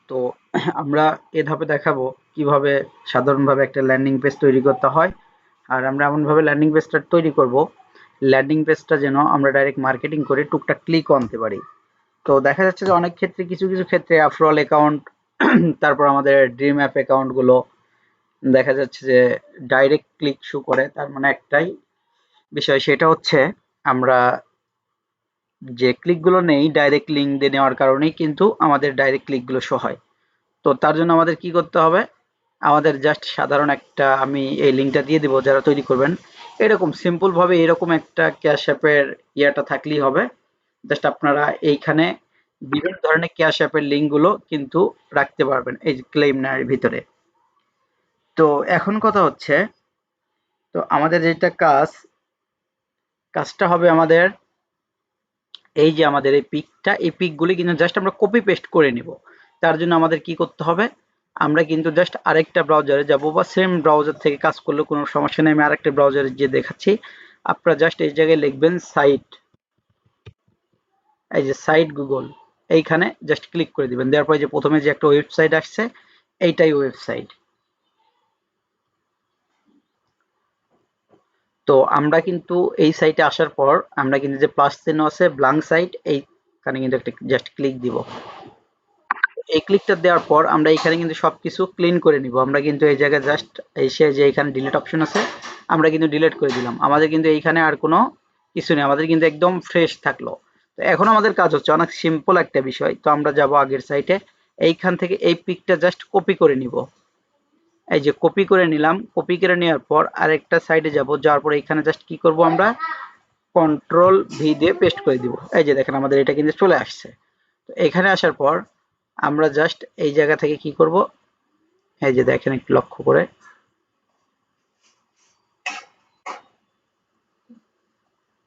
তো আমরা এ ধাপে দেখাবো কিভাবে সাধারণভাবে একটা ল্যান্ডিং পেজ তৈরি করতে হয়। আর আমরা এমনভাবে ল্যান্ডিং পেজটা তৈরি করব, ল্যান্ডিং পেজটা যেন আমরা ডাইরেক্ট মার্কেটিং করে টুকটাক ক্লিকও আনতে পারি। তো দেখা যাচ্ছে যে অনেক ক্ষেত্রে কিছু ক্ষেত্রে আফরোল অ্যাকাউন্ট তারপর আমাদের ড্রিম অ্যাপ অ্যাকাউন্টগুলো দেখা যাচ্ছে যে ডাইরেক্ট ক্লিক শো করে। তার মানে একটাই বিষয়, সেটা হচ্ছে আমরা যে ক্লিকগুলো নেই ডাইরেক্ট লিঙ্ক দিয়ে নেওয়ার কারণেই কিন্তু আমাদের ডাইরেক্ট ক্লিকগুলো শো হয়। তো তার জন্য আমাদের কি করতে হবে, আমাদের জাস্ট সাধারণ একটা আমি এই লিঙ্কটা দিয়ে দিব যারা তৈরি করবেন, এরকম সিম্পল ভাবে এরকম একটা ক্যাশ অ্যাপের ইয়াটা থাকলেই হবে। জাস্ট আপনারা এইখানে বিভিন্ন ধরনের ক্যাশ অ্যাপের লিঙ্কগুলো কিন্তু রাখতে পারবেন এই যে ক্লেইমনার ভিতরে। তো এখন কথা হচ্ছে, তো আমাদের যেটা কাজটা হবে আমাদের এই যে আমাদের এই পিকটা, এই পিকগুলি কিন্তু জাস্ট আমরা কপি পেস্ট করে নিব। তার জন্য আমাদের কি করতে হবে, আমরা কিন্তু জাস্ট আরেকটা ব্রাউজারে যাব বা সেম ব্রাউজার থেকে কাজ করলেও কোনো সমস্যা নেই। আমি আরেকটা ব্রাউজারে যে দেখাচ্ছি, আপনারা জাস্ট এই জায়গায় লিখবেন সাইট, এই যে সাইট গুগল, এইখানে জাস্ট ক্লিক করে দিবেন। দেওয়ার পরে যে প্রথমে যে একটা ওয়েবসাইট আসছে, এইটাই ওয়েবসাইট। তো আমরা কিন্তু এই সাইটে আসার পর আমরা কিন্তু যে প্লাস চিহ্ন আছে ব্ল্যাঙ্ক সাইট, এইখানে কিন্তু একটা জাস্ট ক্লিক দিব। এই ক্লিকটা দেওয়ার পর আমরা এখানে কিন্তু সবকিছু ক্লিন করে নিব। আমরা কিন্তু এই জায়গায় জাস্ট এসে যে এখানে ডিলিট অপশন আছে, আমরা কিন্তু ডিলিট করে দিলাম। আমাদের কিন্তু এইখানে আর কোনো কিছু নেই, আমাদের কিন্তু একদম ফ্রেশ থাকলো। তো এখন আমাদের কাজ হচ্ছে অনেক সিম্পল একটা বিষয়। তো আমরা যাব আগের সাইটে, এইখান থেকে এই পিকটা জাস্ট কপি করে নিব। এই যে কপি করে নিলাম, কপি করে নেওয়ার পর আরেকটা সাইডে যাব, যাওয়ার পর এখানে জাস্ট কি করব, আমরা কন্ট্রোল ভি দিয়ে পেস্ট করে দিব। এই যে দেখেন আমাদের এটা কিন্তু চলে আসছে। তো এখানে আসার পর আমরা জাস্ট এই জায়গা থেকে কি করব, এই যে দেখেন একটু লক্ষ্য করে,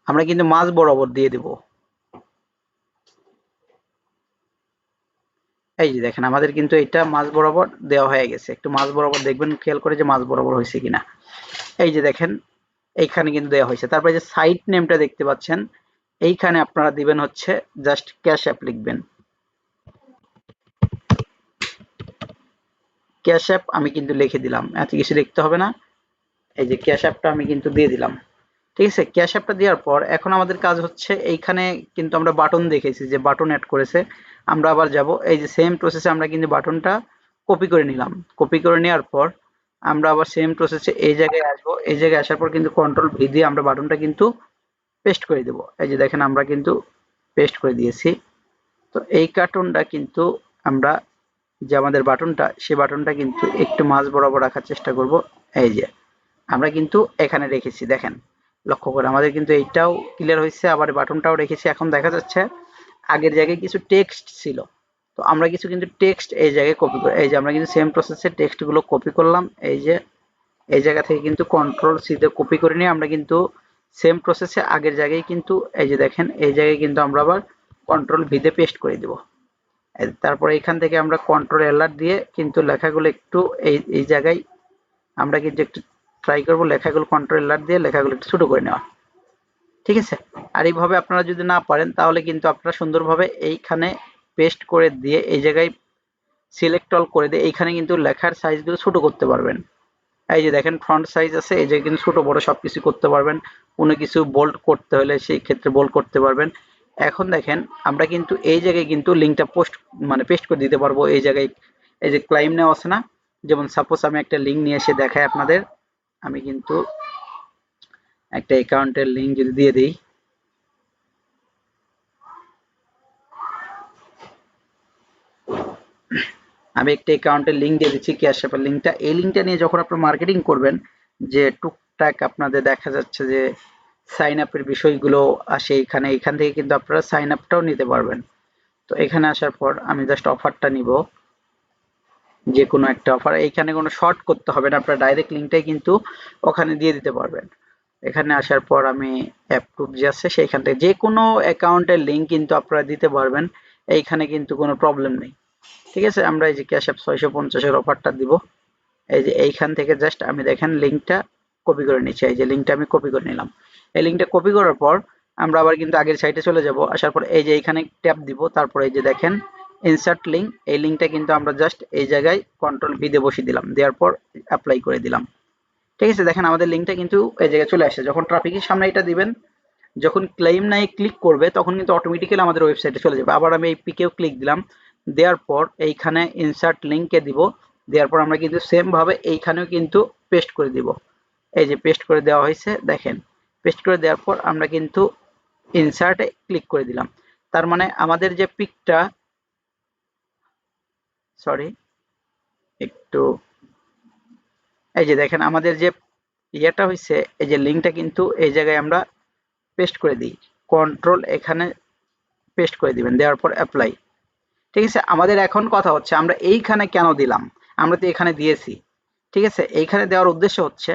আমরা কিন্তু মাঝ বরাবর দিয়ে দেব। এই যে দেখেন আমাদের কিন্তু এটা মাঝ বরাবর দেওয়া হয়ে গেছে। একটু মাঝ বরাবর দেখবেন, খেয়াল করে যে মাঝ বরাবর হয়েছে কিনা। এই যে দেখেন এইখানে কিন্তু দেওয়া হয়েছে। তারপরে যে সাইট নেমটা দেখতে পাচ্ছেন, এইখানে আপনারা দিবেন হচ্ছে জাস্ট ক্যাশ অ্যাপ লিখবেন। ক্যাশ অ্যাপ আমি কিন্তু লিখে দিলাম, এত কিছু লিখতে হবে না। এই যে ক্যাশ অ্যাপটা আমি কিন্তু দিয়ে দিলাম। ঠিক আছে, ক্যাশ অ্যাপটা দেওয়ার পর এখন আমাদের কাজ হচ্ছে, এইখানে কিন্তু আমরা বাটন দেখেছি যে বাটন অ্যাড করেছে। আমরা আবার যাব এই যে সেম প্রসেসে, আমরা কিন্তু বাটনটা কপি করে নিলাম। কপি করে নেওয়ার পর আমরা আবার সেম প্রসেসে এই জায়গায় আসবো। এই জায়গায় আসার পর কিন্তু কন্ট্রোল ভি দিয়ে আমরা বাটনটা কিন্তু পেস্ট করে দেবো। এই যে দেখেন আমরা কিন্তু পেস্ট করে দিয়েছি। তো এই কার্টুনটা কিন্তু আমরা যে আমাদের বাটনটা, সেই বাটনটা কিন্তু একটু মাঝ বরাবর রাখার চেষ্টা করব। এই যে আমরা কিন্তু এখানে রেখেছি, দেখেন লক্ষ্য করে আমাদের কিন্তু এইটাও ক্লিয়ার হয়েছে, আবার বাটনটাও রেখেছি। এখন দেখা যাচ্ছে আগের জায়গায় কিছু টেক্সট ছিল, তো আমরা কিছু কিন্তু টেক্সট এই জায়গায় কপি করি। এই যে আমরা কিন্তু সেম প্রসেসে টেক্সট গুলো কপি করলাম। এই যে এই জায়গা থেকে কিন্তু কন্ট্রোল সি দিয়ে কপি করে নিয়ে আমরা কিন্তু সেম প্রসেসে আগের জায়গায় কিন্তু এই যে দেখেন এই জায়গায় কিন্তু আমরা আবার কন্ট্রোল ভি দিয়ে পেস্ট করে দিব। তারপরে এখান থেকে আমরা কন্ট্রোল এলার দিয়ে কিন্তু লেখাগুলো একটু এই জায়গায় আমরা কিন্তু একটু ট্রাই করব লেখাগুলো কন্ট্রোল এলার দিয়ে লেখাগুলো একটু ছোট করে নেওয়া। ঠিক আছে, আর এইভাবে আপনারা যদি না পারেন তাহলে কিন্তু আপনারা সুন্দরভাবে এইখানে পেস্ট করে দিয়ে এই জায়গায় সিলেক্ট অল করে দিয়ে এইখানে কিন্তু লেখার সাইজগুলো ছোট করতে পারবেন। এই যে দেখেন ফ্রন্ট সাইজ আছে, এই জায়গায় কিন্তু ছোট বড় সবকিছু করতে পারবেন। কোনো কিছু বোল্ড করতে হলে সেই ক্ষেত্রে বোল্ড করতে পারবেন। এখন দেখেন আমরা কিন্তু এই জায়গায় কিন্তু লিঙ্কটা পেস্ট করে দিতে পারবো। এই জায়গায় এই যে ক্লাইম নেওয়া আছে না, যেমন সাপোজ আমি একটা লিঙ্ক নিয়ে এসে দেখাই আপনাদের। আমি কিন্তু একটা অ্যাকাউন্টের লিঙ্ক যদি দিয়ে দিই, আমি একটা অ্যাকাউন্টের লিঙ্ক দিয়ে দিচ্ছি, ক্যাশ অ্যাপের লিঙ্কটা। এই লিঙ্কটা নিয়ে যখন আপনারা মার্কেটিং করবেন, যে টুকটাক আপনাদের দেখা যাচ্ছে যে সাইন আপের বিষয়গুলো আসে এখানে, এখান থেকে কিন্তু আপনারা সাইন আপটাও নিতে পারবেন। তো এখানে আসার পর আমি জাস্ট অফারটা নিব, যে কোনো একটা অফার। এইখানে কোনো শর্ট করতে হবে না, আপনারা ডাইরেক্ট লিঙ্কটাই কিন্তু ওখানে দিয়ে দিতে পারবেন। এখানে আসার পর আমি অ্যাপ্রুভ যে আছে সেইখান থেকে যে কোনো অ্যাকাউন্টের লিঙ্ক কিন্তু আপনারা দিতে পারবেন, এইখানে কিন্তু কোনো প্রবলেম নেই। ঠিক আছে, আমরা এই যে ক্যাশ অ্যাপ 650-এর অফারটা দিব। এই যে এইখান থেকে জাস্ট আমি দেখেন লিঙ্কটা কপি করে নিচ্ছি। এই যে লিঙ্কটা আমি কপি করে নিলাম। এই লিঙ্কটা কপি করার পর আমরা আবার কিন্তু আগের সাইটে চলে যাব। আসার পর এই যে এইখানে ট্যাপ দিব, তারপর এই যে দেখেন ইনসার্ট লিঙ্ক, এই লিঙ্কটা কিন্তু আমরা জাস্ট এই জায়গায় কন্ট্রোল ভি দিয়ে বসিয়ে দিলাম, দেওয়ার পর অ্যাপ্লাই করে দিলাম। ঠিক আছে, দেখেন আমাদের লিঙ্কটা কিন্তু এই জায়গায় চলে আসে। যখন ট্রাফিকের সামনে এটা দিবেন, যখন ক্লেম নাই ক্লিক করবে তখন কিন্তু অটোমেটিক্যালি আমাদের ওয়েবসাইটে চলে যাবে। আবার আমি এই পিকেও ক্লিক দিলাম, দেওয়ার পর এইখানে ইনসার্ট লিঙ্কে দিব, দেওয়ার পর আমরা কিন্তু সেম ভাবে এইখানেও কিন্তু পেস্ট করে দিব। এই যে পেস্ট করে দেওয়া হয়েছে, দেখেন পেস্ট করে দেওয়ার পর আমরা কিন্তু ইনসার্টে ক্লিক করে দিলাম। তার মানে আমাদের যে পিকটা, সরি একটু, এই যে দেখেন আমাদের যে ইয়েটা হয়েছে, এই যে লিঙ্কটা কিন্তু এই জায়গায় আমরা পেস্ট করে দিই, কন্ট্রোল এখানে পেস্ট করে দিবেন, দেওয়ার পর অ্যাপ্লাই। ঠিক আছে, আমাদের এখন কথা হচ্ছে আমরা এইখানে কেন দিলাম, আমরা তো এখানে দিয়েছি। ঠিক আছে, এইখানে দেওয়ার উদ্দেশ্য হচ্ছে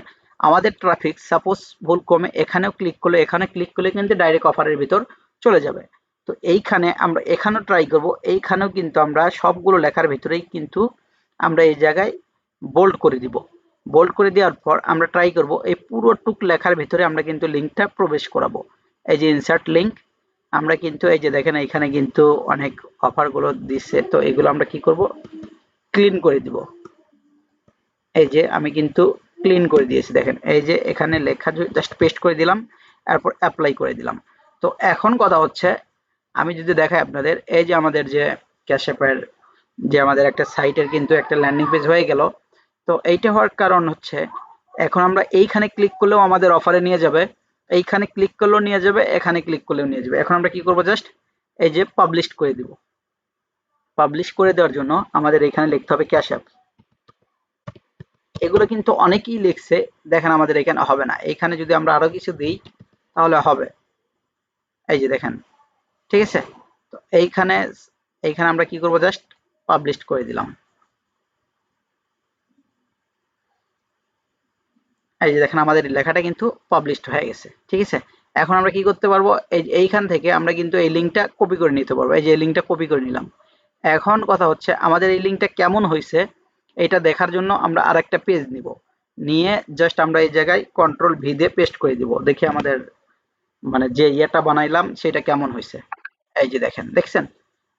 আমাদের ট্রাফিক সাপোজ ভুল কমে এখানেও ক্লিক করলে, এখানে ক্লিক করলে কিন্তু ডাইরেক্ট অফারের ভিতর চলে যাবে। তো এইখানে আমরা এখানেও ট্রাই করব, এইখানেও কিন্তু আমরা সবগুলো লেখার ভিতরেই কিন্তু আমরা এই জায়গায় বোল্ড করে দিব। বোল্ড করে দেওয়ার পর আমরা ট্রাই করব এই পুরো টুক লেখার ভিতরে আমরা কিন্তু লিঙ্কটা প্রবেশ করাবো। এই যে ইনসার্ট লিঙ্ক, আমরা কিন্তু এই যে দেখেন এখানে কিন্তু অনেক অফার গুলো দিচ্ছে, তো এগুলো আমরা কি করব, ক্লিন করে দিব। এই যে আমি কিন্তু ক্লিন করে দিয়েছি, দেখেন এই যে এখানে লেখা জাস্ট পেস্ট করে দিলাম, তারপর অ্যাপ্লাই করে দিলাম। তো এখন কথা হচ্ছে আমি যদি দেখাই আপনাদের, এই যে আমাদের যে ক্যাশঅ্যাপের যে আমাদের একটা সাইটের কিন্তু একটা ল্যান্ডিং পেজ হয়ে গেল। তো এইটা হওয়ার কারণ হচ্ছে এখন আমরা এইখানে ক্লিক করলেও আমাদের অফারে নিয়ে যাবে, এইখানে ক্লিক করলেও নিয়ে যাবে, এখানে ক্লিক করলেও নিয়ে যাবে। এখন আমরা কি করব, জাস্ট এই যে পাবলিশ করে দিব। পাবলিশ করে দেওয়ার জন্য আমাদের এখানে লিখতে হবে ক্যাশ অ্যাপ। এগুলো কিন্তু অনেকেই লিখছে, দেখেন আমাদের এখানে হবে না। এখানে যদি আমরা আরো কিছু দিই তাহলে হবে। এই যে দেখেন, ঠিক আছে। তো এইখানে এইখানে আমরা কি করব, জাস্ট পাবলিশ করে দিলাম। এই যে দেখেন আমাদের লেখাটা কিন্তু পাবলিশড হয়ে গেছে। ঠিক আছে, এখন আমরা কি করতে পারবো, এইখান থেকে আমরা কিন্তু এই লিঙ্কটা কপি করে নিতে পারবো। এই যে লিঙ্কটা কপি করে নিলাম। এখন কথা হচ্ছে আমাদের এই লিঙ্কটা কেমন হয়েছে এটা দেখার জন্য আমরা আরেকটা পেজ নিব, নিয়ে জাস্ট আমরা এই জায়গায় কন্ট্রোল ভি দিয়ে পেস্ট করে দিব। দেখি আমাদের মানে যে ইয়েটা বানাইলাম সেটা কেমন হয়েছে। এই যে দেখেন, দেখছেন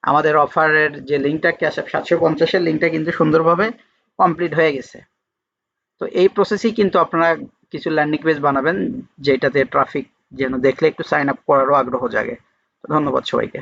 আমাদের অফারের যে লিঙ্কটা ক্যাশ অ্যাপ 750-এর লিঙ্কটা কিন্তু সুন্দরভাবে কমপ্লিট হয়ে গেছে। তো এই প্রসেসেই কিন্তু আপনারা কিছু ল্যান্ডিং পেজ বানাবেন যেটাতে ট্রাফিক যেন দেখলে একটু সাইন আপ করারও আগ্রহ জাগে। ধন্যবাদ সবাইকে।